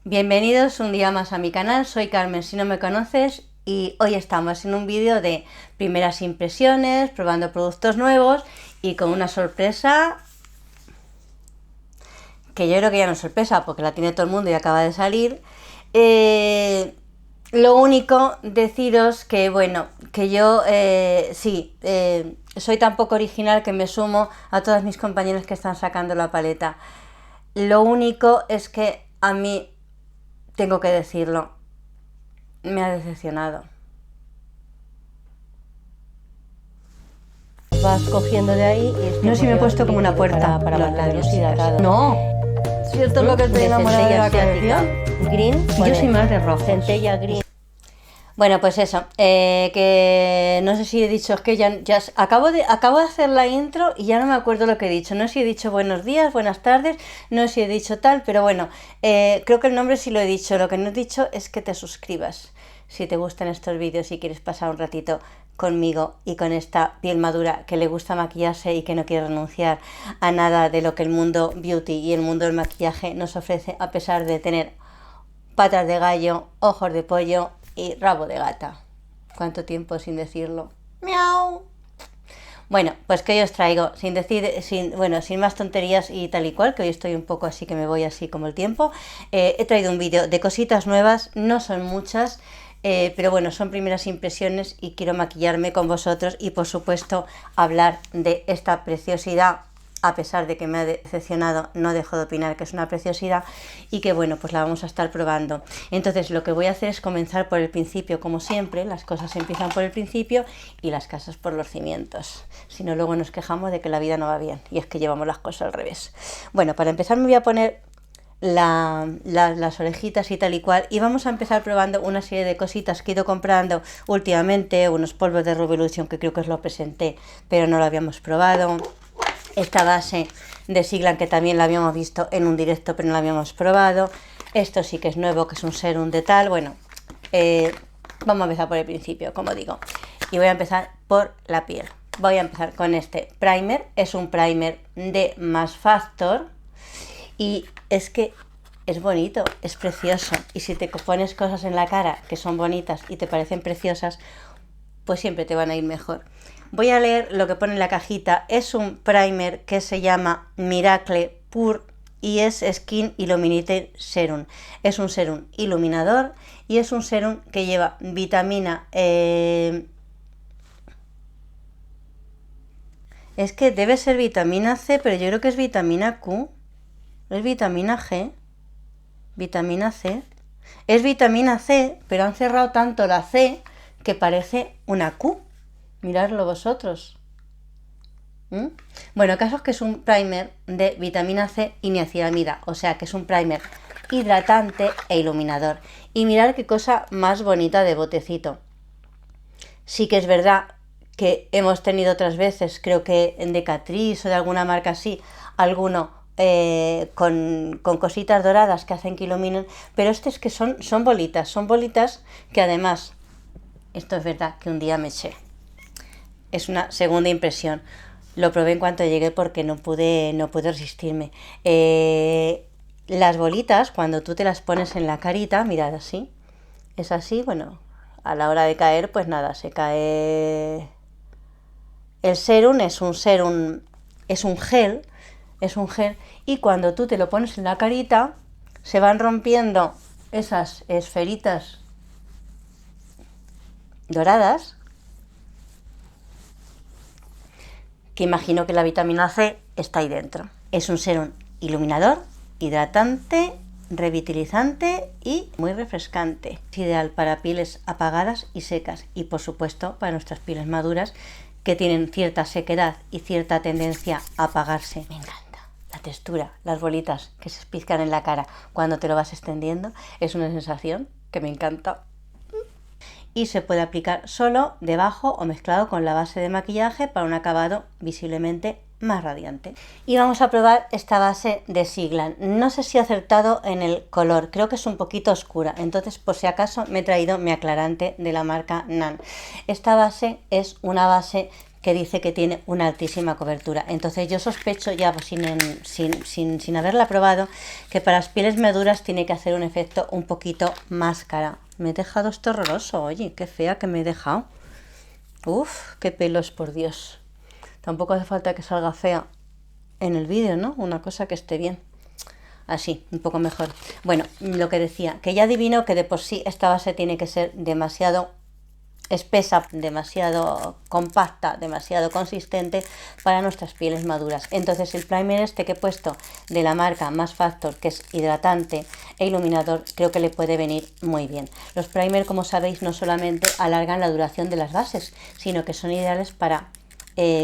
Bienvenidos un día más a mi canal, soy Carmen si no me conoces y hoy estamos en un vídeo de primeras impresiones, probando productos nuevos y con una sorpresa que yo creo que ya no es sorpresa porque la tiene todo el mundo y acaba de salir. Lo único, deciros que bueno, que yo soy tan poco original que me sumo a todas mis compañeras que están sacando la paleta. Lo único es que a mí, tengo que decirlo, me ha decepcionado. Vas cogiendo de ahí y es No sé si me he puesto como una puerta para mantener los hidratados. No, cierto es lo que estoy enamorada de la centella colección. green. Y yo soy más de rojos. Centella green. Bueno, pues eso, que no sé si he dicho, es que ya acabo de hacer la intro y ya no me acuerdo lo que he dicho. No sé si he dicho buenos días, buenas tardes, no sé si he dicho tal, pero bueno, creo que el nombre sí lo he dicho. Lo que no he dicho es que te suscribas si te gustan estos vídeos y quieres pasar un ratito conmigo y con esta piel madura que le gusta maquillarse y que no quiere renunciar a nada de lo que el mundo beauty y el mundo del maquillaje nos ofrece, a pesar de tener patas de gallo, ojos de pollo y rabo de gata. ¿Cuánto tiempo sin decirlo? ¡Miau! Bueno, pues que yo os traigo, sin más tonterías y tal y cual, que hoy estoy un poco así que me voy así como el tiempo. He traído un vídeo de cositas nuevas, no son muchas, pero bueno, son primeras impresiones y quiero maquillarme con vosotros y por supuesto hablar de esta preciosidad. A pesar de que me ha decepcionado, no dejo de opinar que es una preciosidad y que bueno, pues la vamos a estar probando. Entonces lo que voy a hacer es comenzar por el principio, como siempre, las cosas empiezan por el principio y las casas por los cimientos. Si no, luego nos quejamos de que la vida no va bien y es que llevamos las cosas al revés. Bueno, para empezar me voy a poner las orejitas y tal y cual, y vamos a empezar probando una serie de cositas que he ido comprando últimamente, unos polvos de Revolution que creo que os lo presenté, pero no lo habíamos probado. Esta base de Siglan que también la habíamos visto en un directo pero no la habíamos probado. Esto sí que es nuevo, que es un serum de tal. Bueno, vamos a empezar por el principio, como digo. Y voy a empezar por la piel. Voy a empezar con este primer. Es un primer de Mass Factor. Y es que es bonito, es precioso. Y si te pones cosas en la cara que son bonitas y te parecen preciosas, pues siempre te van a ir mejor. Voy a leer lo que pone en la cajita. Es un primer que se llama Miracle Pure y es Skin Illuminating Serum. Es un serum iluminador y es un serum que lleva vitamina... es que debe ser vitamina C, pero yo creo que es vitamina Q. Es vitamina G. Vitamina C. Es vitamina C, pero han cerrado tanto la C que parece una Q. Miradlo vosotros. Bueno, el caso es que es un primer de vitamina C y niacinamida, o sea que es un primer hidratante e iluminador. Y mirad qué cosa más bonita de botecito. Sí que es verdad que hemos tenido otras veces, creo que en Decatrice o de alguna marca así, alguno con cositas doradas que hacen que iluminen, pero este es que son bolitas que además, esto es verdad que un día me eché. Es una segunda impresión. Lo probé en cuanto llegué porque no pude resistirme. Las bolitas, cuando tú te las pones en la carita, mirad así. Es así, bueno, a la hora de caer, pues nada, se cae. El serum es un gel, y cuando tú te lo pones en la carita, se van rompiendo esas esferitas doradas, que imagino que la vitamina C está ahí dentro. Es un serum iluminador, hidratante, revitalizante y muy refrescante. Es ideal para pieles apagadas y secas y por supuesto para nuestras pieles maduras que tienen cierta sequedad y cierta tendencia a apagarse. Me encanta la textura, las bolitas que se pizcan en la cara cuando te lo vas extendiendo. Es una sensación que me encanta. Y se puede aplicar solo, debajo o mezclado con la base de maquillaje para un acabado visiblemente más radiante. Y vamos a probar esta base de Siglan. No sé si he acertado en el color, creo que es un poquito oscura, entonces por si acaso me he traído mi aclarante de la marca NAN. Esta base es una base que dice que tiene una altísima cobertura. Entonces yo sospecho ya, pues, sin haberla probado, que para las pieles maduras tiene que hacer un efecto un poquito máscara. Me he dejado esto horroroso, oye, qué fea que me he dejado. Uf, qué pelos, por Dios. Tampoco hace falta que salga fea en el vídeo, ¿no? Una cosa que esté bien. Así, un poco mejor. Bueno, lo que decía, que ya adivino que de por sí esta base tiene que ser demasiado espesa, demasiado compacta, demasiado consistente para nuestras pieles maduras. Entonces el primer este que he puesto de la marca Mass Factor, que es hidratante e iluminador, creo que le puede venir muy bien. Los primer, como sabéis, no solamente alargan la duración de las bases, sino que son ideales para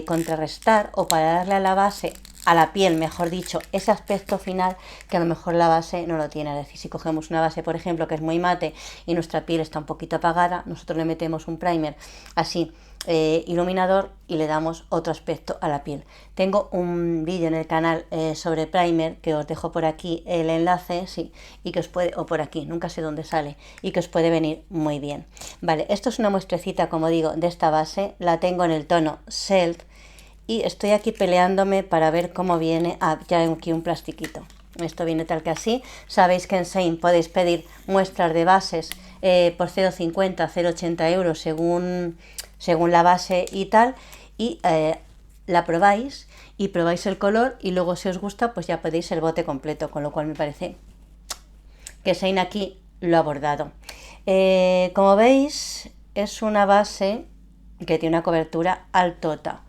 contrarrestar o para darle a la base, a la piel, mejor dicho, ese aspecto final que a lo mejor la base no lo tiene. Es decir, si cogemos una base, por ejemplo, que es muy mate y nuestra piel está un poquito apagada, nosotros le metemos un primer así iluminador y le damos otro aspecto a la piel. Tengo un vídeo en el canal sobre primer, que os dejo por aquí el enlace, sí, y que os puede, o por aquí, nunca sé dónde sale, y que os puede venir muy bien. Vale, esto es una muestrecita, como digo, de esta base. La tengo en el tono Seld y estoy aquí peleándome para ver cómo viene. Ah, ya tengo aquí un plastiquito. Esto viene tal que así. Sabéis que en Shein podéis pedir muestras de bases por 0,50, 0,80 euros según la base y tal, y la probáis y probáis el color, y luego si os gusta pues ya podéis el bote completo, con lo cual me parece que Shein aquí lo ha abordado. Como veis, es una base que tiene una cobertura altota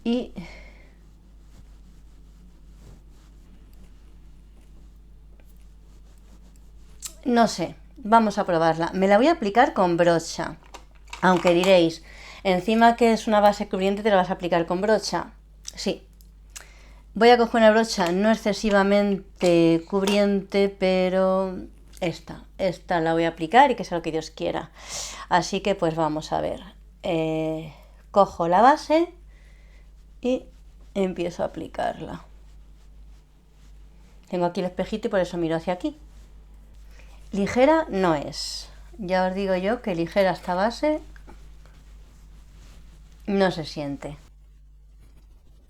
y no sé, vamos a probarla. Me la voy a aplicar con brocha, aunque diréis, encima que es una base cubriente, ¿te la vas a aplicar con brocha? Sí. Voy a coger una brocha no excesivamente cubriente, pero esta la voy a aplicar y que sea lo que Dios quiera. Así que pues vamos a ver. Cojo la base y empiezo a aplicarla. Tengo aquí el espejito y por eso miro hacia aquí. Ligera no es. Ya os digo yo que ligera esta base no se siente.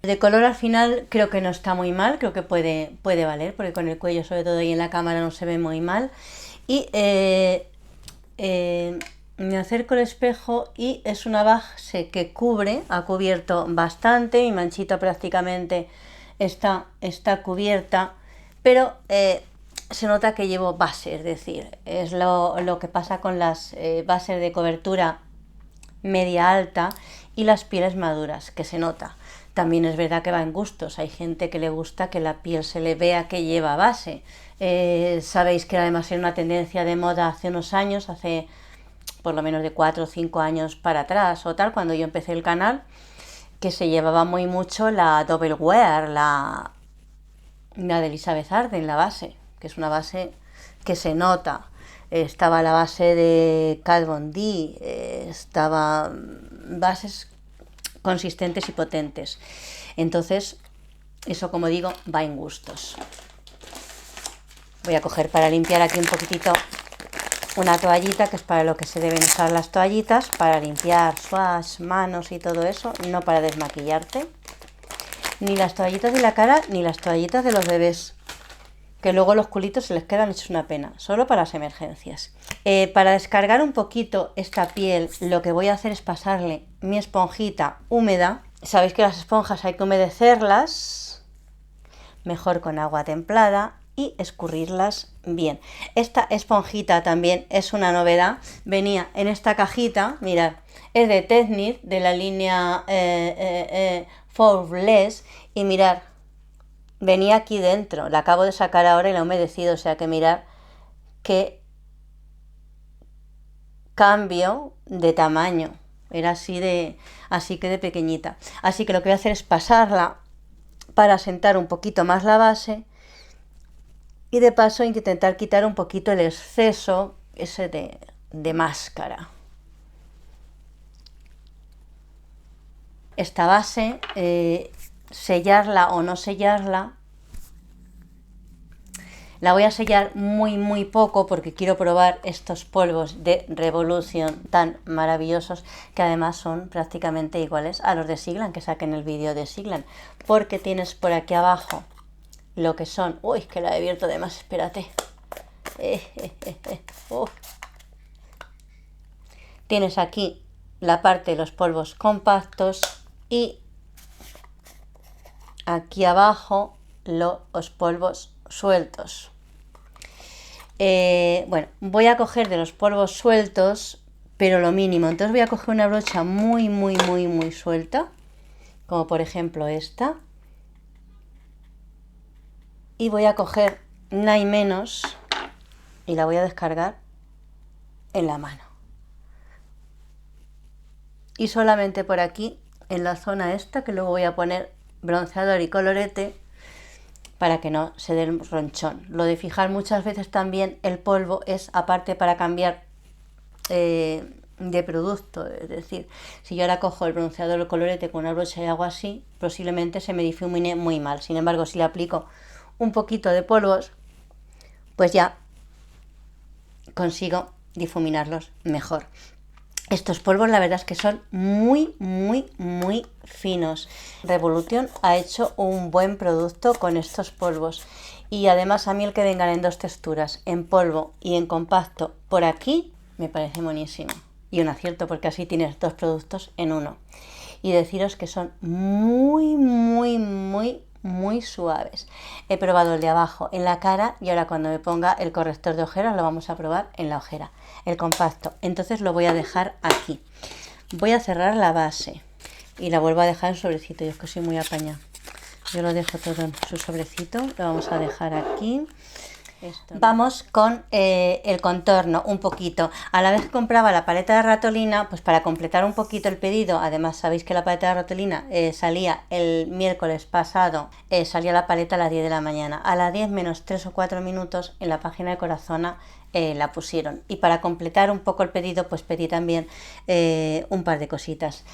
De color al final creo que no está muy mal, creo que puede valer, porque con el cuello sobre todo y en la cámara no se ve muy mal. Y me acerco al espejo y es una base que cubre, ha cubierto bastante, mi manchita prácticamente está cubierta, pero se nota que llevo base, es decir, es lo que pasa con las bases de cobertura media alta y las pieles maduras, que se nota. También es verdad que va en gustos, hay gente que le gusta que la piel se le vea que lleva base. Sabéis que además era una tendencia de moda hace unos años, hace por lo menos de 4 o 5 años para atrás o tal, cuando yo empecé el canal, que se llevaba muy mucho la double wear, la de Elizabeth Arden, la base, que es una base que se nota. Estaba la base de Kat Von D, estaba bases consistentes y potentes. Entonces, eso, como digo, va en gustos. Voy a coger para limpiar aquí un poquitito una toallita, que es para lo que se deben usar las toallitas, para limpiar swatch, manos y todo eso, no para desmaquillarte. Ni las toallitas de la cara, ni las toallitas de los bebés, que luego los culitos se les quedan hechos una pena, solo para las emergencias. Para descargar un poquito esta piel, lo que voy a hacer es pasarle mi esponjita húmeda. Sabéis que las esponjas hay que humedecerlas, mejor con agua templada, y escurrirlas bien. Esta esponjita también es una novedad, venía en esta cajita, mirad, es de Technic, de la línea Faultless, y mirad, venía aquí dentro, la acabo de sacar ahora y la he humedecido, o sea que mirad qué cambio de tamaño, era así que de pequeñita. Así que lo que voy a hacer es pasarla para asentar un poquito más la base y de paso intentar quitar un poquito el exceso ese de máscara. Esta base, sellarla o no sellarla, La voy a sellar muy poco porque quiero probar estos polvos de Revolution tan maravillosos, que además son prácticamente iguales a los de Siglan, que saquen el vídeo de Siglan, porque tienes por aquí abajo lo que son... Uy, que la he abierto de más, espérate. Tienes aquí la parte de los polvos compactos y aquí abajo los polvos sueltos. Bueno, voy a coger de los polvos sueltos, pero lo mínimo. Entonces voy a coger una brocha muy suelta, como por ejemplo esta, y voy a coger una y menos y la voy a descargar en la mano. Y solamente por aquí, en la zona esta, que luego voy a poner bronceador y colorete, para que no se dé el ronchón. Lo de fijar muchas veces también el polvo es aparte para cambiar de producto, es decir, si yo ahora cojo el bronceador o el colorete con una brocha y hago así, posiblemente se me difumine muy mal. Sin embargo, si le aplico un poquito de polvos, pues ya consigo difuminarlos mejor. Estos polvos la verdad es que son muy finos. Revolution ha hecho un buen producto con estos polvos. Y además a mí el que vengan en dos texturas, en polvo y en compacto, por aquí, me parece buenísimo. Y un acierto porque así tienes dos productos en uno. Y deciros que son muy suaves. He probado el de abajo en la cara y ahora cuando me ponga el corrector de ojeras lo vamos a probar en la ojera, el compacto. Entonces lo voy a dejar aquí. Voy a cerrar la base y la vuelvo a dejar en sobrecito. Yo es que soy muy apañada. Yo lo dejo todo en su sobrecito. Lo vamos a dejar aquí. Vamos con el contorno un poquito. A la vez que compraba la paleta de Ratolina, pues para completar un poquito el pedido, además sabéis que la paleta de Ratolina salía el miércoles pasado, salía la paleta a las 10 de la mañana. A las 10 menos 3 o 4 minutos en la página de Corazona la pusieron. Y para completar un poco el pedido, pues pedí también un par de cositas.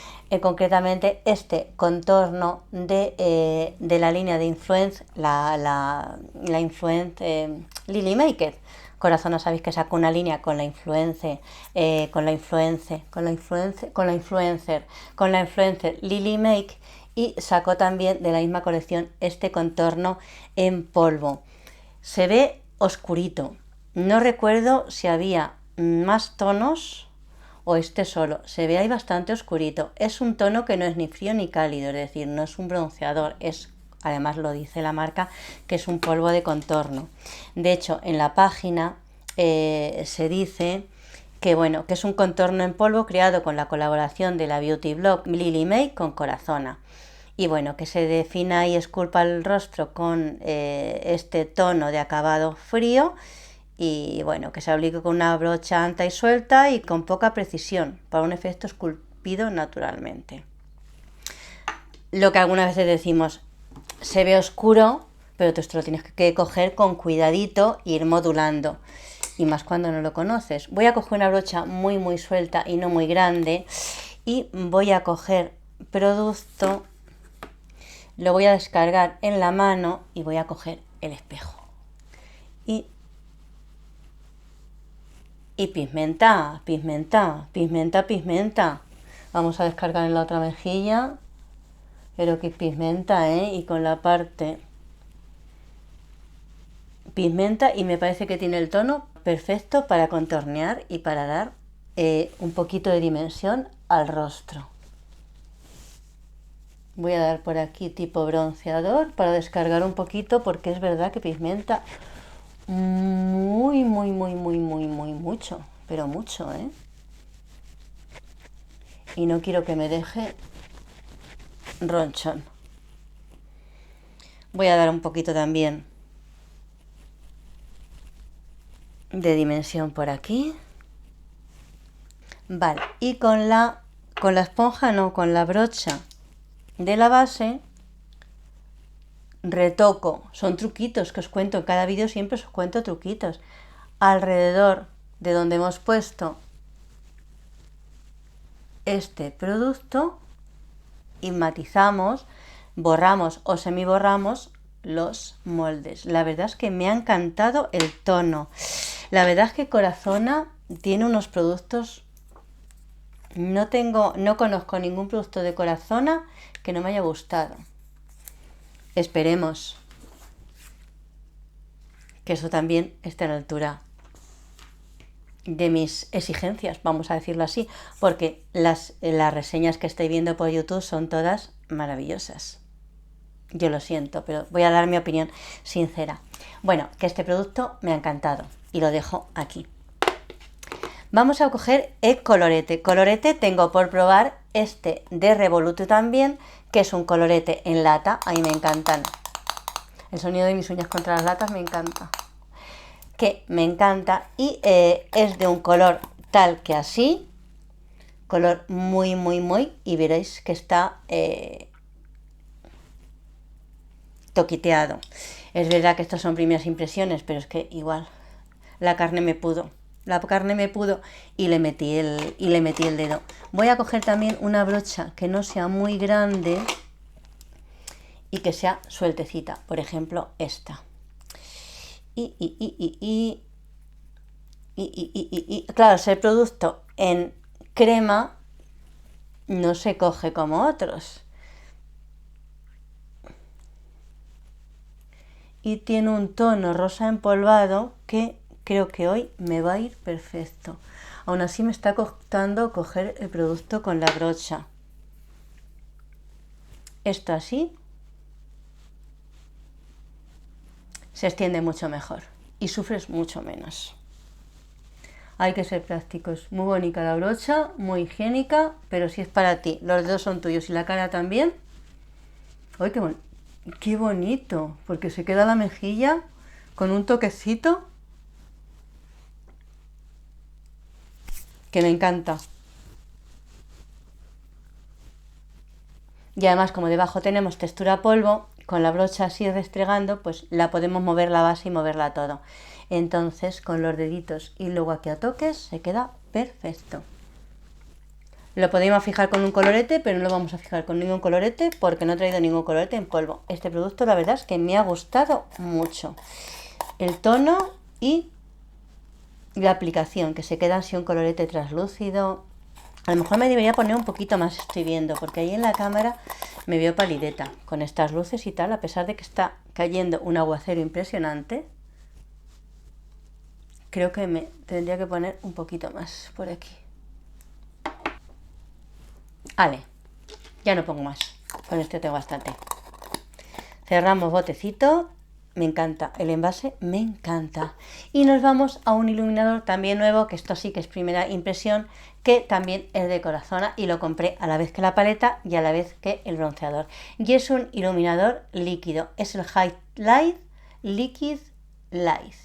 Concretamente este contorno de la línea de Influence, la Influence Lily Maker. Corazona sabéis que sacó una línea con la influencer Lily Make, y sacó también de la misma colección este contorno en polvo. Se ve oscurito. No recuerdo si había más tonos o este solo. Se ve ahí bastante oscurito. Es un tono que no es ni frío ni cálido, es decir, no es un bronceador, es, además lo dice la marca, que es un polvo de contorno. De hecho, en la página se dice que bueno, que es un contorno en polvo creado con la colaboración de la beauty blog Lily Make con Corazona. Y bueno, que se defina y esculpa el rostro con este tono de acabado frío. Y bueno, que se aplique con una brocha ancha y suelta y con poca precisión para un efecto esculpido naturalmente. Lo que algunas veces decimos, se ve oscuro, pero tú esto lo tienes que coger con cuidadito e ir modulando, y más cuando no lo conoces. Voy a coger una brocha muy suelta y no muy grande y voy a coger producto, lo voy a descargar en la mano y voy a coger el espejo y pigmenta. Vamos a descargar en la otra mejilla, pero que pigmenta, y con la parte pigmenta, y me parece que tiene el tono perfecto para contornear y para dar un poquito de dimensión al rostro. Voy a dar por aquí tipo bronceador para descargar un poquito, porque es verdad que pigmenta muy mucho, pero mucho, y no quiero que me deje ronchón. Voy a dar un poquito también de dimensión por aquí. Vale, y con la esponja, no, con la brocha de la base retoco. Son truquitos que os cuento en cada vídeo, siempre os cuento truquitos alrededor de donde hemos puesto este producto, y matizamos, borramos o semiborramos los moldes. La verdad es que me ha encantado el tono. La verdad es que Corazona tiene unos productos... No conozco ningún producto de Corazona que no me haya gustado. Esperemos que eso también esté a la altura de mis exigencias, vamos a decirlo así, porque las reseñas que estoy viendo por YouTube son todas maravillosas. Yo lo siento, pero voy a dar mi opinión sincera. Bueno, que este producto me ha encantado y lo dejo aquí. Vamos a coger el colorete. Colorete tengo por probar este de Revoluto también, que es un colorete en lata. A mí me encantan. El sonido de mis uñas contra las latas me encanta. Que me encanta y es de un color tal que así. Color muy, muy, muy. Y veréis que está toquiteado. Es verdad que estas son primeras impresiones, pero es que igual la carne me pudo. La carne me pudo y le metí el dedo. Voy a coger también una brocha que no sea muy grande y que sea sueltecita. Por ejemplo, esta. Claro, si el producto en crema no se coge como otros. Y tiene un tono rosa empolvado que creo que hoy me va a ir perfecto. Aún así me está costando coger el producto con la brocha. Esto así se extiende mucho mejor y sufres mucho menos. Hay que ser prácticos. Muy bonita la brocha, muy higiénica, pero si es para ti, los dedos son tuyos y la cara también. ¡Ay, qué bonito! Porque se queda la mejilla con un toquecito que me encanta. Y además, como debajo tenemos textura polvo, con la brocha así restregando, pues la podemos mover la base y moverla todo. Entonces, con los deditos y luego aquí a toques, se queda perfecto. Lo podemos fijar con un colorete, pero no lo vamos a fijar con ningún colorete porque no he traído ningún colorete en polvo. Este producto, la verdad es que me ha gustado mucho. El tono y la aplicación, que se queda así un colorete translúcido. A lo mejor me debería poner un poquito más, estoy viendo, porque ahí en la cámara me veo palideta con estas luces y tal, a pesar de que está cayendo un aguacero impresionante. Creo que me tendría que poner un poquito más por aquí. Vale, ya no pongo más, con este tengo bastante. Cerramos botecito. Me encanta, el envase me encanta. Y nos vamos a un iluminador también nuevo, que esto sí que es primera impresión, que también es de Corazona y lo compré a la vez que la paleta y a la vez que el bronceador. Y es un iluminador líquido, es el Highlight Liquid Light.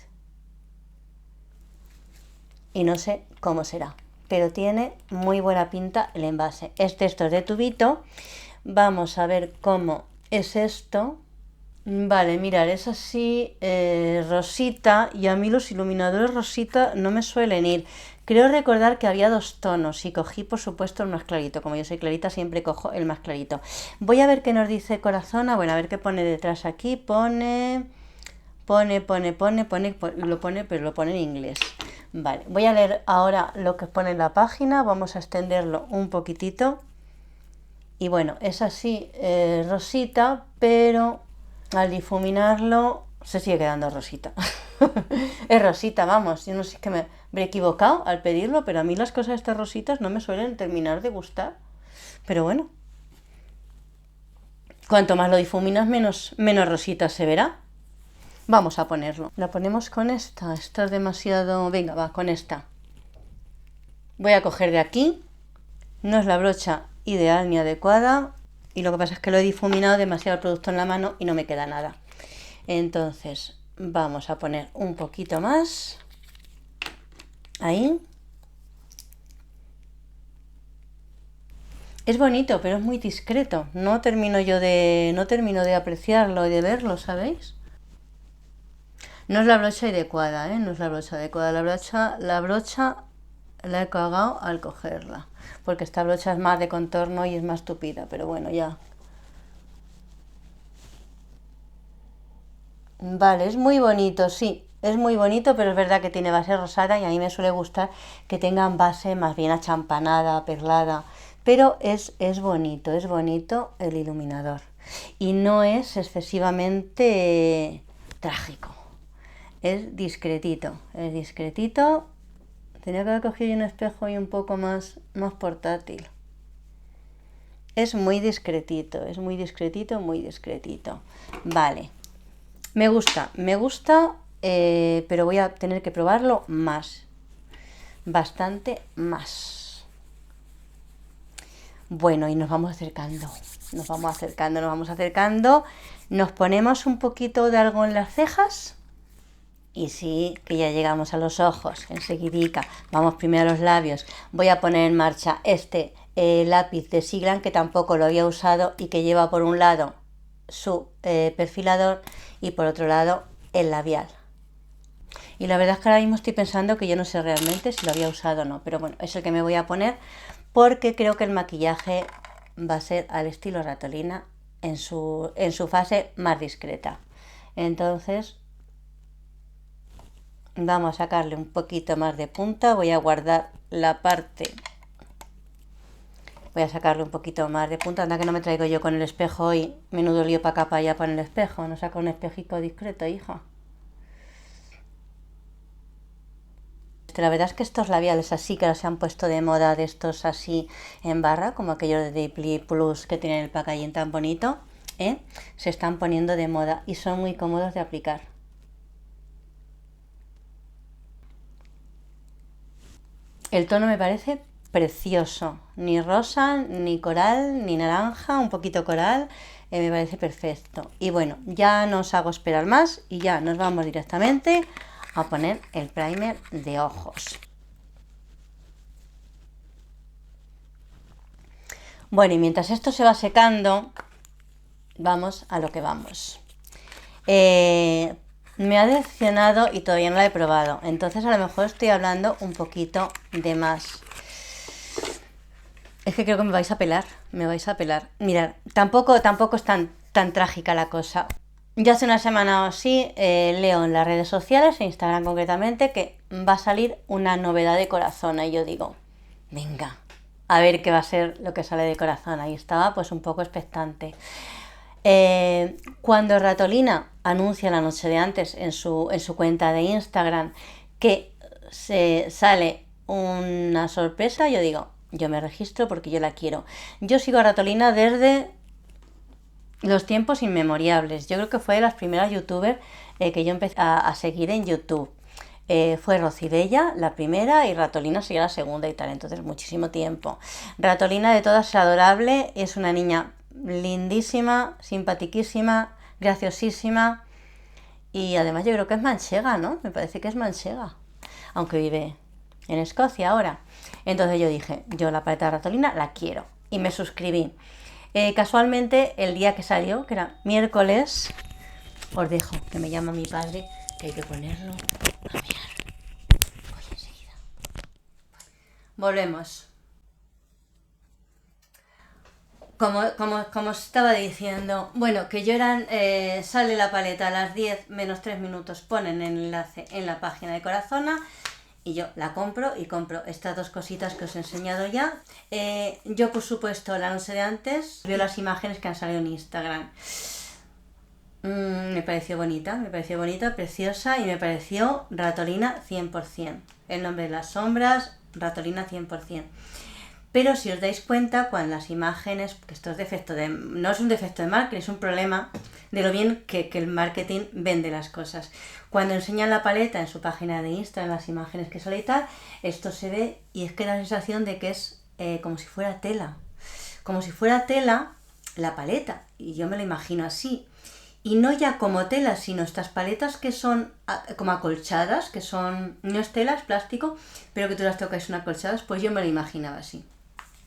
Y no sé cómo será, pero tiene muy buena pinta el envase. Es de estos de tubito. Vamos a ver cómo es esto. Vale, mirar, es así rosita, y a mí los iluminadores rosita no me suelen ir. Creo recordar que había dos tonos y cogí por supuesto el más clarito. Como yo soy clarita siempre cojo el más clarito. Voy a ver qué nos dice Corazona. Bueno, a ver qué pone detrás aquí. Pone, pero lo pone en inglés. Vale, voy a leer ahora lo que pone en la página. Vamos a extenderlo un poquitito. Y bueno, es así rosita, pero al difuminarlo se sigue quedando rosita. Es rosita, vamos. Yo no sé si es que me habré equivocado al pedirlo, pero a mí las cosas estas rositas no me suelen terminar de gustar. Pero bueno, cuanto más lo difuminas, menos rosita se verá. Vamos a ponerlo. La ponemos con esta. Esta es demasiado... Venga, va, con esta. Voy a coger de aquí. No es la brocha ideal ni adecuada. Y lo que pasa es que lo he difuminado demasiado el producto en la mano y no me queda nada. Entonces vamos a poner un poquito más. Ahí. Es bonito, pero es muy discreto. No termino de apreciarlo y de verlo, ¿sabéis? No es la brocha adecuada, ¿eh? No es la brocha adecuada. La brocha la he cagado al cogerla. Porque esta brocha es más de contorno y es más tupida. Pero bueno, ya. Vale, es muy bonito, sí. Es muy bonito, pero es verdad que tiene base rosada y a mí me suele gustar que tengan base más bien achampanada, perlada. Pero es bonito el iluminador. Y no es excesivamente trágico. Es discretito, es discretito. Tenía que haber cogido un espejo y un poco más portátil. Es muy discretito, es muy discretito, muy discretito. Vale. Me gusta, pero voy a tener que probarlo más. Bastante más. Bueno, y nos vamos acercando. Nos vamos acercando, nos vamos acercando. Nos ponemos un poquito de algo en las cejas. Y sí, que ya llegamos a los ojos, enseguidica. Vamos primero a los labios. Voy a poner en marcha este lápiz de Siglan, que tampoco lo había usado y que lleva por un lado su perfilador y por otro lado el labial. Y la verdad es que ahora mismo estoy pensando que yo no sé realmente si lo había usado o no, pero bueno, es el que me voy a poner porque creo que el maquillaje va a ser al estilo Ratolina en su fase más discreta. Entonces vamos a sacarle un poquito más de punta, voy a guardar la parte, voy a sacarle un poquito más de punta. Anda que no me traigo yo con el espejo hoy, menudo lío para acá para allá con el espejo, no saco un espejico discreto, hija. La verdad es que estos labiales así que se han puesto de moda, de estos así en barra, como aquellos de Deeply Plus que tienen el packaging tan bonito, se están poniendo de moda y son muy cómodos de aplicar. El tono me parece precioso, ni rosa, ni coral, ni naranja, un poquito coral, me parece perfecto. Y bueno, ya no os hago esperar más y ya nos vamos directamente a poner el primer de ojos. Bueno, y mientras esto se va secando, vamos a lo que vamos. Me ha decepcionado y todavía no la he probado, entonces a lo mejor estoy hablando un poquito de más. Es que creo que me vais a pelar, me vais a pelar. Mirad, tampoco es tan trágica la cosa. Ya hace una semana o así leo en las redes sociales, en Instagram concretamente, que va a salir una novedad de Corazón. Y yo digo, venga, a ver qué va a ser lo que sale de Corazón. Ahí estaba pues un poco expectante. Cuando Ratolina anuncia la noche de antes en su cuenta de Instagram que se sale una sorpresa, yo digo, yo me registro porque yo la quiero. Yo sigo a Ratolina desde los tiempos inmemoriales. Yo creo que fue de las primeras youtubers que yo empecé a seguir en YouTube. Fue Rocibella la primera y Ratolina sería la segunda y tal, entonces muchísimo tiempo. Ratolina de todas es adorable, es una niña lindísima, simpatiquísima, graciosísima y además yo creo que es manchega, ¿no? Me parece que es manchega, aunque vive en Escocia ahora. Entonces yo dije, yo la paleta de Ratolina la quiero y me suscribí. Casualmente el día que salió, que era miércoles, os dejo, que me llama mi padre, que hay que ponerlo a mirar. Voy enseguida. Volvemos. Como os estaba diciendo, bueno, que yo sale la paleta a las 10 menos 3 minutos, ponen el enlace en la página de Corazona y yo la compro y compro estas dos cositas que os he enseñado ya. Yo, por supuesto, la noche de antes veo las imágenes que han salido en Instagram. Me pareció bonita, preciosa y me pareció Ratolina 100%. El nombre de las sombras, Ratolina 100%. Pero si os dais cuenta, cuando las imágenes, que esto es no es un defecto de marketing, es un problema de lo bien que el marketing vende las cosas. Cuando enseñan la paleta en su página de Instagram, las imágenes que sale y tal, esto se ve y es que da la sensación de que es como si fuera tela. Como si fuera tela la paleta, y yo me lo imagino así. Y no ya como tela, sino estas paletas que son como acolchadas, que son, no es tela, es plástico, pero que tú las tocas y son acolchadas, pues yo me lo imaginaba así.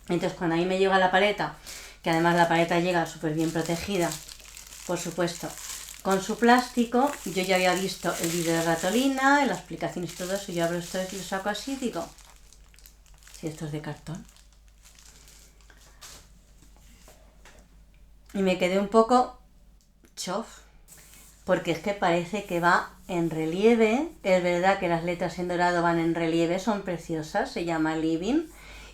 Entonces cuando a mí me llega la paleta, que además la paleta llega súper bien protegida, por supuesto, con su plástico, yo ya había visto el vídeo de Ratolina, la explicación y todo eso, yo abro esto y lo saco así y digo, si esto es de cartón. Y me quedé un poco chof. porque es que parece que va en relieve. Es verdad que las letras en dorado van en relieve, son preciosas, se llama Living,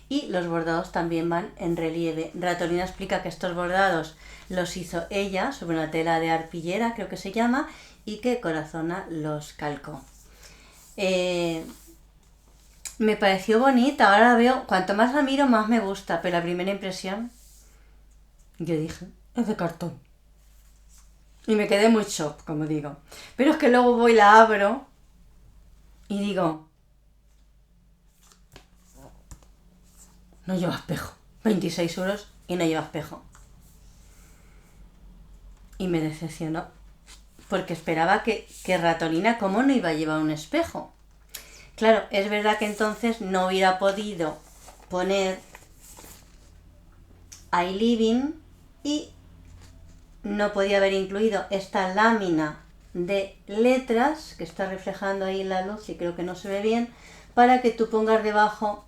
y los bordados también van en relieve. Ratolina explica que estos bordados los hizo ella sobre una tela de arpillera, creo que se llama, y que Corazona los calcó. Me pareció bonita, ahora la veo, cuanto más la miro más me gusta, pero la primera impresión, yo dije, es de cartón. Y me quedé muy shock, como digo. Pero es que luego voy, la abro y digo, no lleva espejo. 26 euros y no lleva espejo. Y me decepcionó. Porque esperaba que Ratolina, ¿cómo no iba a llevar un espejo? Claro, es verdad que entonces no hubiera podido poner I Living y no podía haber incluido esta lámina de letras que está reflejando ahí la luz y creo que no se ve bien, para que tú pongas debajo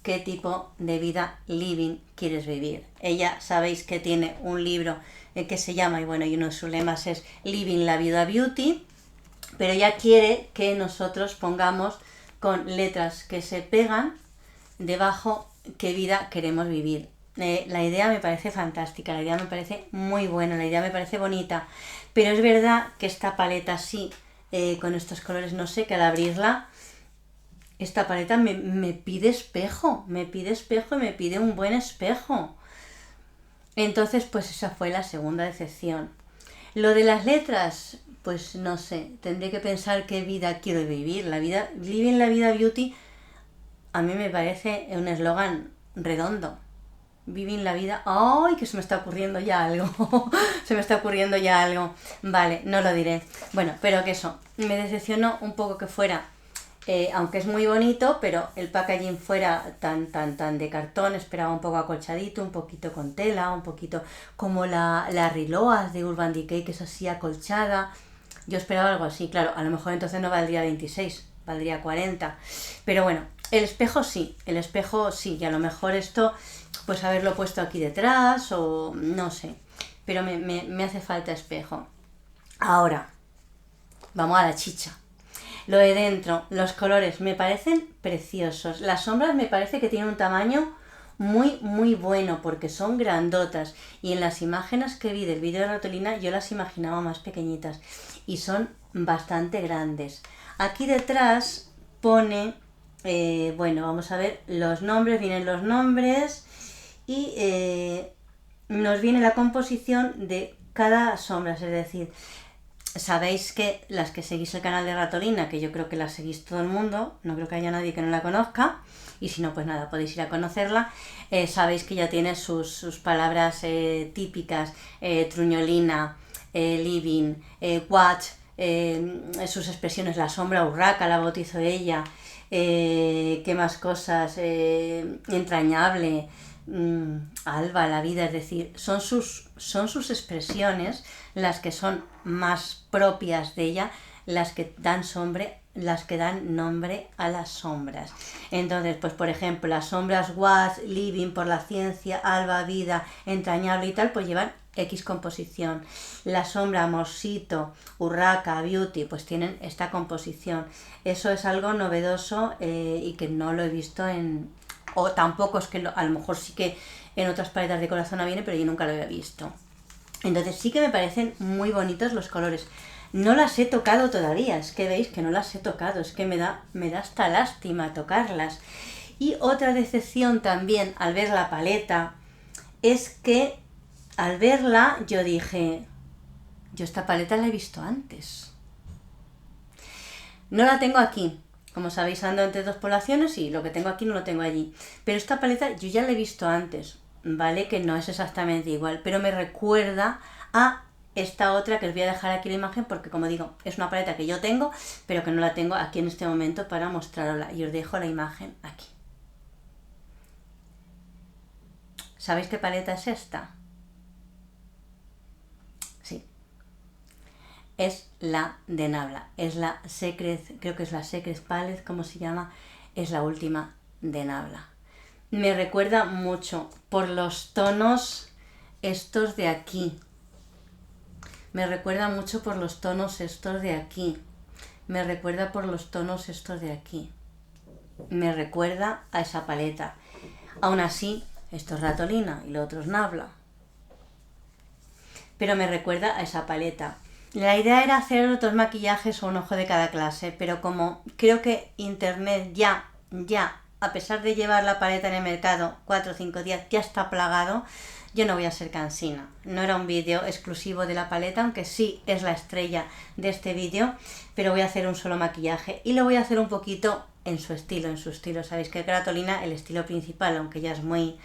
qué tipo de vida living quieres vivir. Ella, sabéis que tiene un libro que se llama, y bueno, y uno de sus lemas es Living la vida beauty, pero ella quiere que nosotros pongamos con letras que se pegan debajo qué vida queremos vivir. La idea me parece fantástica, la idea me parece muy buena, la idea me parece bonita, pero es verdad que esta paleta así, con estos colores, no sé, que al abrirla, esta paleta me pide espejo y me pide un buen espejo. Entonces, pues esa fue la segunda decepción. Lo de las letras, pues no sé, tendré que pensar qué vida quiero vivir. Living la vida beauty, a mí me parece un eslogan redondo. Vivir la vida. ¡Ay! Que se me está ocurriendo ya algo. Se me está ocurriendo ya algo. Vale, no lo diré. Bueno, pero que eso. Me decepcionó un poco que fuera, aunque es muy bonito, pero el packaging fuera tan de cartón. Esperaba un poco acolchadito, un poquito con tela, un poquito como la Riloas de Urban Decay, que es así acolchada. Yo esperaba algo así, claro. A lo mejor entonces no valdría 26, valdría 40. Pero bueno, el espejo sí, y a lo mejor esto, pues haberlo puesto aquí detrás o no sé, pero me hace falta espejo. Ahora, vamos a la chicha. Lo de dentro, los colores me parecen preciosos. Las sombras me parece que tienen un tamaño muy bueno porque son grandotas, y en las imágenes que vi del vídeo de Ratolina yo las imaginaba más pequeñitas y son bastante grandes. Aquí detrás pone, bueno, vamos a ver los nombres, vienen los nombres y nos viene la composición de cada sombra, es decir, sabéis que las que seguís el canal de Ratolina, que yo creo que la seguís todo el mundo, no creo que haya nadie que no la conozca, y si no, pues nada, podéis ir a conocerla. Sabéis que ya tiene sus palabras típicas, truñolina, living, watch, sus expresiones, la sombra, urraca, la bautizó ella, qué más cosas, entrañable, alba, la vida, es decir, son sus expresiones las que son más propias de ella, las que dan nombre a las sombras. Entonces, pues por ejemplo, las sombras watch, living, por la ciencia, alba, vida, entrañable y tal, pues llevan X composición. La sombra amorcito, urraca, beauty, pues tienen esta composición. Eso es algo novedoso y que no lo he visto o tampoco es que a lo mejor sí que en otras paletas de Corazona viene, pero yo nunca lo había visto. Entonces sí que me parecen muy bonitos los colores. No las he tocado todavía, es que veis que no las he tocado, es que me da hasta lástima tocarlas. Y otra decepción también al ver la paleta es que al verla yo dije, yo esta paleta la he visto antes. No la tengo aquí, como sabéis ando entre dos poblaciones y lo que tengo aquí no lo tengo allí. Pero esta paleta yo ya la he visto antes, ¿vale? Que no es exactamente igual, pero me recuerda a esta otra que os voy a dejar aquí la imagen porque, como digo, es una paleta que yo tengo, pero que no la tengo aquí en este momento para mostrarosla. Y os dejo la imagen aquí. ¿Sabéis qué paleta es esta? Sí. Es la de Nabla. Es la Secret, creo que es la Secret Palette, ¿cómo se llama? Es la última de Nabla. Me recuerda mucho por los tonos estos de aquí. Me recuerda mucho por los tonos estos de aquí. Me recuerda por los tonos estos de aquí. Me recuerda a esa paleta. Aún así, esto es Ratolina y lo otro es Nabla. Pero me recuerda a esa paleta. La idea era hacer otros maquillajes o un ojo de cada clase, pero como creo que internet ya, a pesar de llevar la paleta en el mercado 4 o 5 días, ya está plagado, yo no voy a ser cansina. No era un vídeo exclusivo de la paleta, aunque sí es la estrella de este vídeo, pero voy a hacer un solo maquillaje y lo voy a hacer un poquito en su estilo, Sabéis que Ratolina, el estilo principal, aunque ya es muy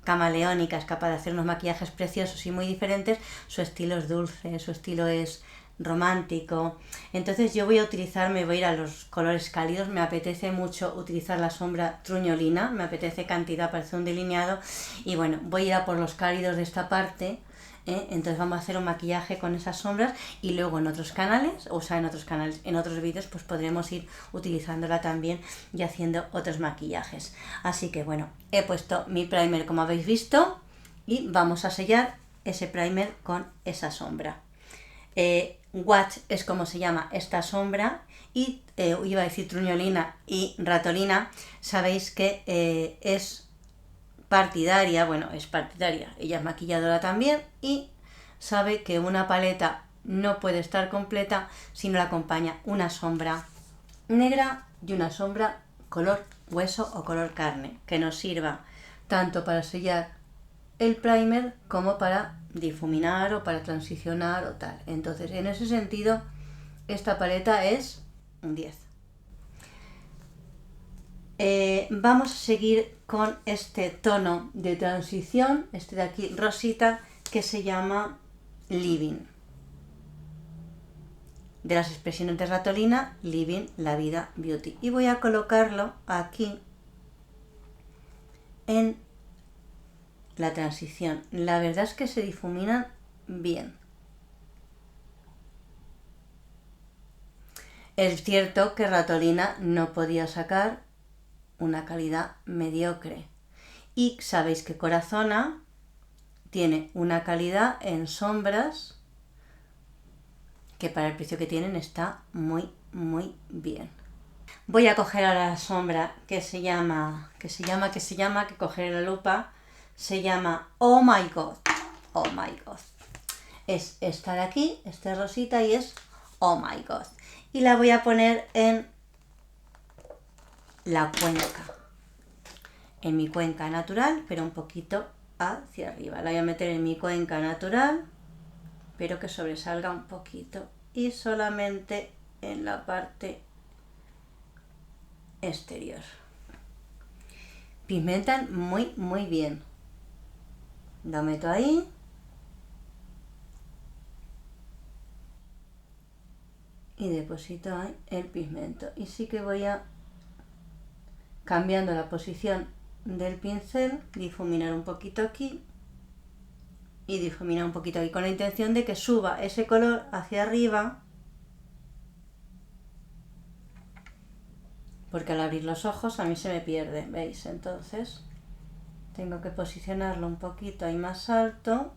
camaleónica, es capaz de hacer unos maquillajes preciosos y muy diferentes, su estilo es dulce, su estilo es romántico. Entonces yo voy a ir a los colores cálidos. Me apetece mucho utilizar la sombra Truñolina, me apetece cantidad para hacer un delineado y bueno, voy a ir a por los cálidos de esta parte. Entonces vamos a hacer un maquillaje con esas sombras y luego en otros canales, en otros vídeos, pues podremos ir utilizándola también y haciendo otros maquillajes. Así que bueno, he puesto mi primer como habéis visto y vamos a sellar ese primer con esa sombra. Watch es como se llama esta sombra y iba a decir Truñolina y Ratolina, sabéis que es partidaria, ella es maquilladora también y sabe que una paleta no puede estar completa si no la acompaña una sombra negra y una sombra color hueso o color carne, que nos sirva tanto para sellar el primer como para difuminar o para transicionar o tal. Entonces, en ese sentido, esta paleta es un 10. Vamos a seguir con este tono de transición, este de aquí rosita, que se llama Living. De las expresiones de Ratolina, Living, la vida, beauty. Y voy a colocarlo aquí en la transición. La verdad es que se difuminan bien. Es cierto que Ratolina no podía sacar una calidad mediocre. Y sabéis que Corazona tiene una calidad en sombras que para el precio que tienen está muy bien. Voy a coger ahora la sombra que cogeré la lupa, se llama Oh My God. Oh My God. Es esta de aquí, esta rosita y es Oh My God. Y la voy a poner en la cuenca. En mi cuenca natural, pero un poquito hacia arriba. La voy a meter en mi cuenca natural, pero que sobresalga un poquito. Y solamente en la parte exterior. Pigmentan muy bien. Lo meto ahí. Y deposito ahí el pigmento. Y sí que voy a, cambiando la posición del pincel, difuminar un poquito aquí y difuminar un poquito aquí, con la intención de que suba ese color hacia arriba, porque al abrir los ojos a mí se me pierde, ¿veis? Entonces tengo que posicionarlo un poquito ahí más alto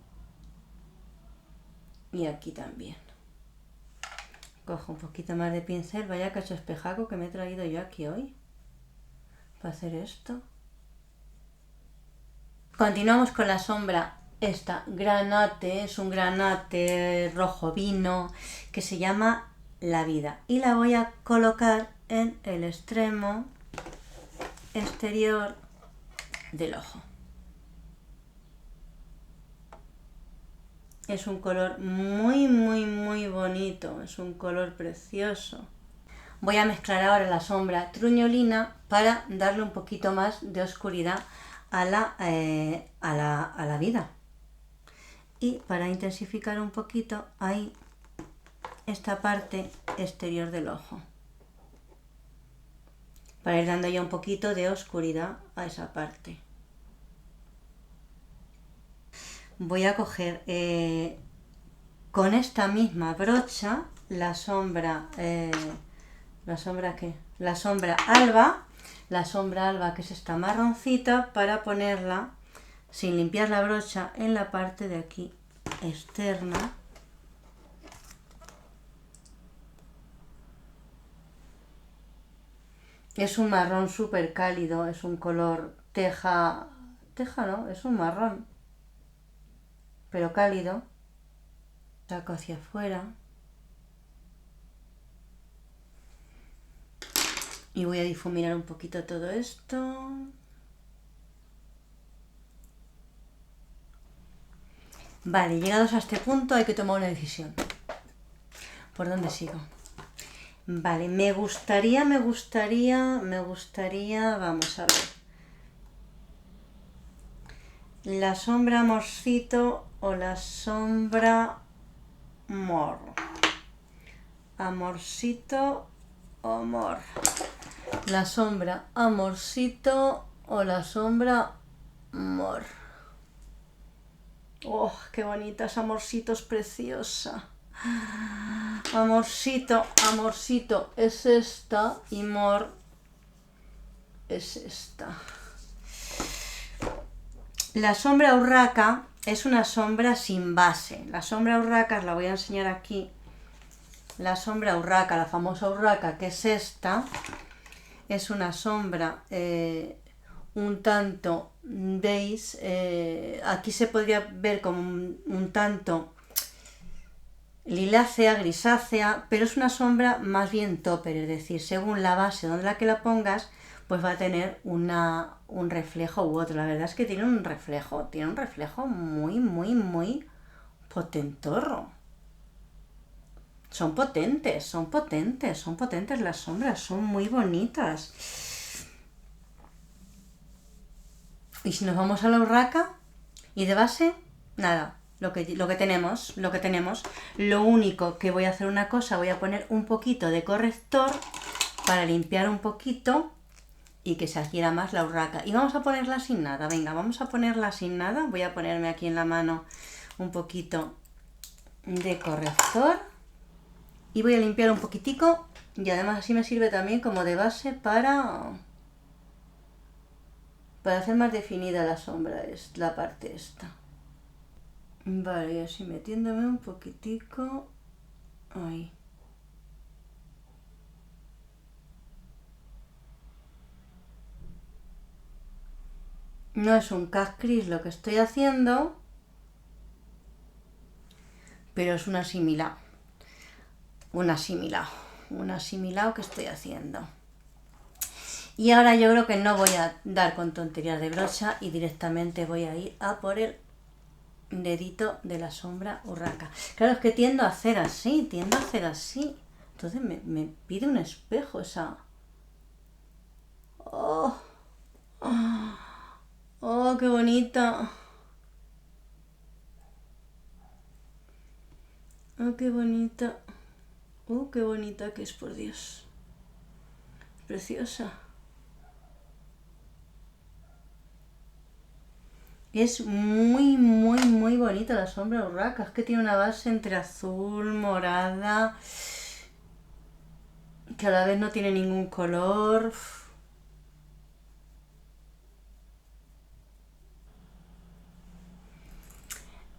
y aquí también. Cojo un poquito más de pincel, vaya cacho espejaco que me he traído yo aquí hoy para hacer esto. Continuamos con la sombra, esta granate, es un granate rojo vino que se llama La Vida y la voy a colocar en el extremo exterior del ojo. Es un color muy bonito, es un color precioso. Voy a mezclar ahora la sombra Truñolina para darle un poquito más de oscuridad a la vida. Y para intensificar un poquito ahí esta parte exterior del ojo. Para ir dando ya un poquito de oscuridad a esa parte. Voy a coger con esta misma brocha la sombra alba, que es esta marroncita, para ponerla sin limpiar la brocha en la parte de aquí externa Es un marrón súper cálido, es un color teja, teja no, es un marrón, pero cálido. Saco hacia afuera. Y voy a difuminar un poquito todo esto. Vale, llegados a este punto hay que tomar una decisión. ¿Por dónde sigo? Vale, me gustaría, vamos a ver. La sombra amorcito o la sombra mor. Amorcito o mor. La sombra amorcito o la sombra mor. Oh, qué bonita es amorcito, es preciosa. Amorcito, amorcito es esta y mor es esta. La sombra urraca es una sombra sin base. La sombra urraca, os la voy a enseñar aquí. La sombra urraca, la famosa urraca, que es esta, es una sombra un tanto, veis, aquí se podría ver como un tanto lilácea, grisácea, pero es una sombra más bien topper, es decir, según la base donde la que la pongas, pues va a tener un reflejo u otro. La verdad es que tiene un reflejo muy, muy, muy potentorro. Son potentes las sombras, son muy bonitas. Y si nos vamos a la urraca, y de base, nada, lo que tenemos. Lo único que voy a hacer una cosa, voy a poner un poquito de corrector para limpiar un poquito y que se adhiera más la urraca. Y vamos a ponerla sin nada, venga, vamos a ponerla sin nada. Voy a ponerme aquí en la mano un poquito de corrector y voy a limpiar un poquitico, y además así me sirve también como de base para hacer más definida la sombra, es la parte esta. Vale, y así metiéndome un poquitico ahí. No es un cat crease lo que estoy haciendo, pero es un asimilado. Un asimilado que estoy haciendo. Y ahora yo creo que no voy a dar con tonterías de brocha y directamente voy a ir a por el dedito de la sombra urraca. Claro, es que tiendo a hacer así. Entonces me pide un espejo esa... ¡Oh! ¡Oh! ¡Oh, qué bonita! ¡Oh, qué bonita! ¡Oh, qué bonita que es, por Dios! Preciosa. Es muy, muy, muy bonita la sombra urraca. Es que tiene una base entre azul, morada, que a la vez no tiene ningún color.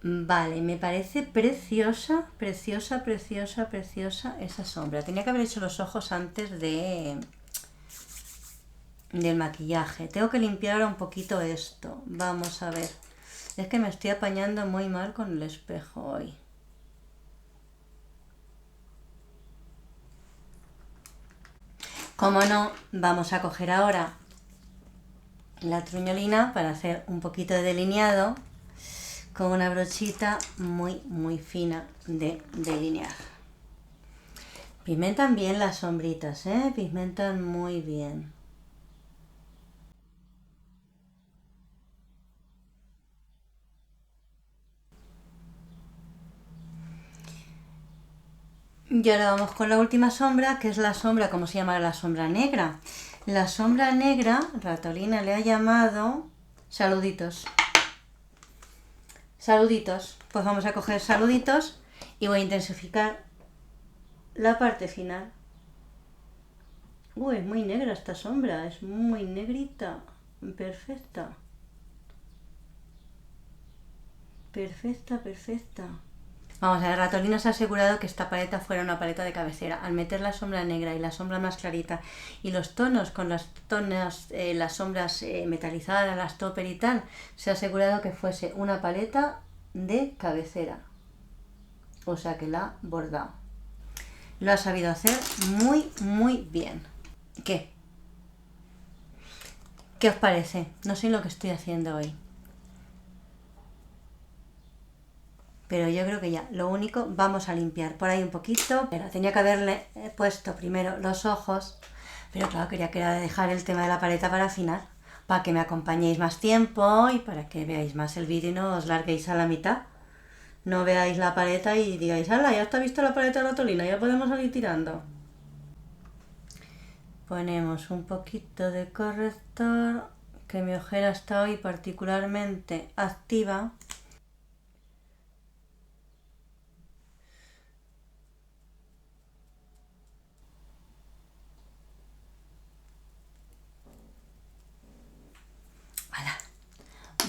Vale, me parece preciosa esa sombra. Tenía que haber hecho los ojos antes del maquillaje. Tengo que limpiar ahora un poquito esto. Vamos a ver. Es que me estoy apañando muy mal con el espejo hoy. Como no, vamos a coger ahora la truñolina para hacer un poquito de delineado con una brochita muy, muy fina de delinear. Pigmentan bien las sombritas, pigmentan muy bien. Y ahora vamos con la última sombra, que es la sombra, ¿cómo se llama? La sombra negra. La sombra negra, Ratolina le ha llamado saluditos. Saluditos. Pues vamos a coger saluditos y voy a intensificar la parte final. Es muy negra esta sombra, es muy negrita. Perfecta. Perfecta. Vamos a ver, Ratolina se ha asegurado que esta paleta fuera una paleta de cabecera. Al meter la sombra negra y la sombra más clarita y los tonos con las las sombras metalizadas, las topper y tal, se ha asegurado que fuese una paleta de cabecera. O sea que la ha bordado. Lo ha sabido hacer muy, muy bien. ¿Qué? ¿Qué os parece? No sé lo que estoy haciendo hoy. Pero yo creo que ya, lo único, vamos a limpiar por ahí un poquito. Pero tenía que haberle puesto primero los ojos, pero claro, quería dejar el tema de la paleta para el final, para que me acompañéis más tiempo y para que veáis más el vídeo y no os larguéis a la mitad. No veáis la paleta y digáis, ¡hala! Ya está visto la paleta de Ratolina, ya podemos salir tirando. Ponemos un poquito de corrector, que mi ojera está hoy particularmente activa.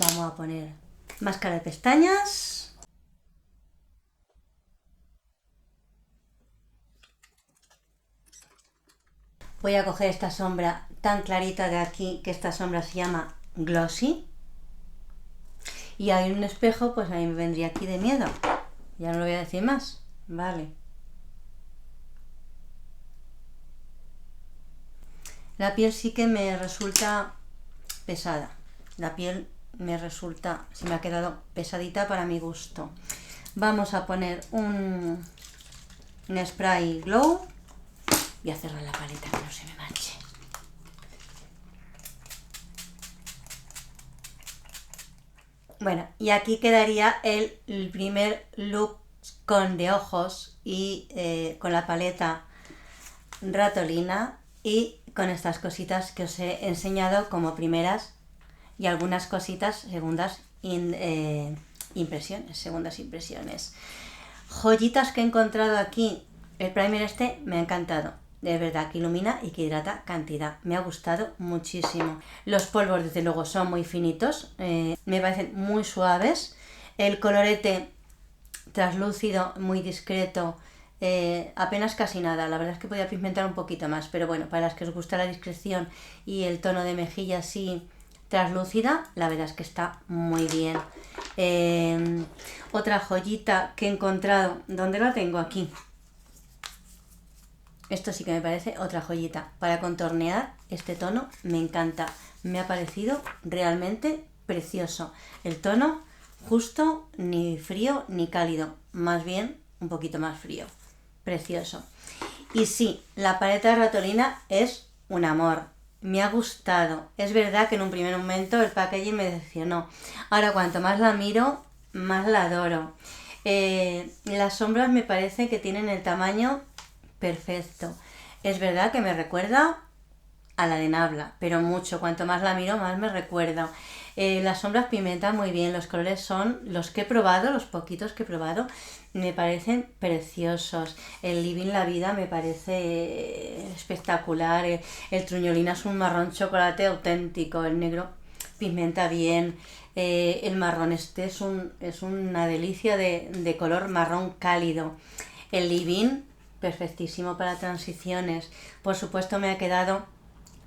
Vamos a poner máscara de pestañas. Voy a coger esta sombra tan clarita de aquí, que esta sombra se llama Glossy. Y hay un espejo, pues a mí me vendría aquí de miedo. Ya no lo voy a decir más. Vale. La piel sí que me resulta pesada. La piel se me ha quedado pesadita para mi gusto. Vamos a poner un spray glow. Voy a cerrar la paleta que no se me manche. Bueno, y aquí quedaría el primer look de ojos y con la paleta Ratolina y con estas cositas que os he enseñado como primeras y algunas cositas segundas impresiones. Joyitas que he encontrado aquí. El primer este me ha encantado. De verdad que ilumina y que hidrata cantidad. Me ha gustado muchísimo. Los polvos desde luego son muy finitos. Me parecen muy suaves. El colorete translúcido, muy discreto. Apenas casi nada. La verdad es que podía pigmentar un poquito más. Pero bueno, para las que os gusta la discreción y el tono de mejilla así translúcida, la verdad es que está muy bien. Otra joyita que he encontrado. ¿Dónde la tengo? Aquí. Esto sí que me parece otra joyita. Para contornear este tono me encanta. Me ha parecido realmente precioso. El tono justo, ni frío ni cálido. Más bien un poquito más frío. Precioso. Y sí, la paleta de Ratolina es un amor. Me ha gustado. Es verdad que en un primer momento el packaging me decepcionó. Ahora cuanto más la miro, más la adoro. Las sombras me parece que tienen el tamaño perfecto. Es verdad que me recuerda a la de Nabla, pero mucho. Cuanto más la miro, más me recuerda. Las sombras pigmentan muy bien. Los colores son los que he probado, los poquitos que he probado, me parecen preciosos. El Living la Vida me parece espectacular. El Truñolina es un marrón chocolate auténtico. El negro pigmenta bien. El marrón este es una delicia de color marrón cálido. El Living perfectísimo para transiciones. Por supuesto me ha quedado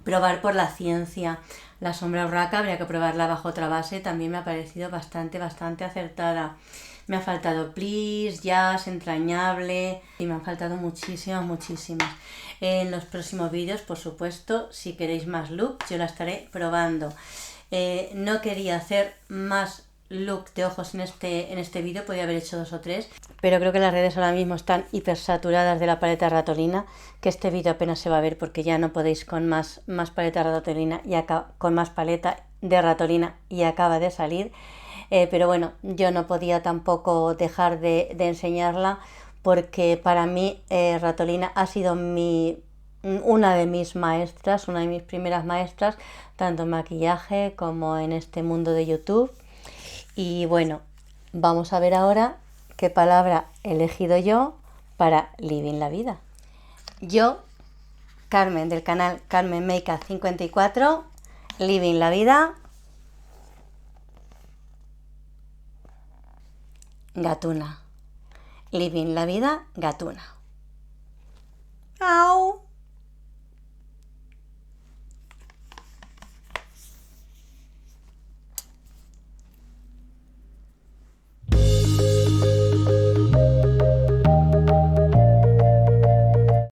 probar por la ciencia. La sombra Urraca habría que probarla bajo otra base. También me ha parecido bastante acertada. Me ha faltado Please, Jazz, Entrañable y me han faltado muchísimas. En los próximos vídeos, por supuesto, si queréis más look, yo la estaré probando. No quería hacer más look de ojos en este vídeo, podía haber hecho 2 o 3, pero creo que las redes ahora mismo están hiper saturadas de la paleta Ratolina, que este vídeo apenas se va a ver porque ya no podéis con más paleta Ratolina y con más paleta de Ratolina y acaba de salir. Pero bueno, yo no podía tampoco dejar de enseñarla porque para mí Ratolina ha sido una de mis maestras, una de mis primeras maestras, tanto en maquillaje como en este mundo de YouTube. Y bueno, vamos a ver ahora qué palabra he elegido yo para Living la Vida. Yo, Carmen, del canal Carmen Makeup 54, Living la Vida, Gatuna. Living la vida gatuna. ¡Au!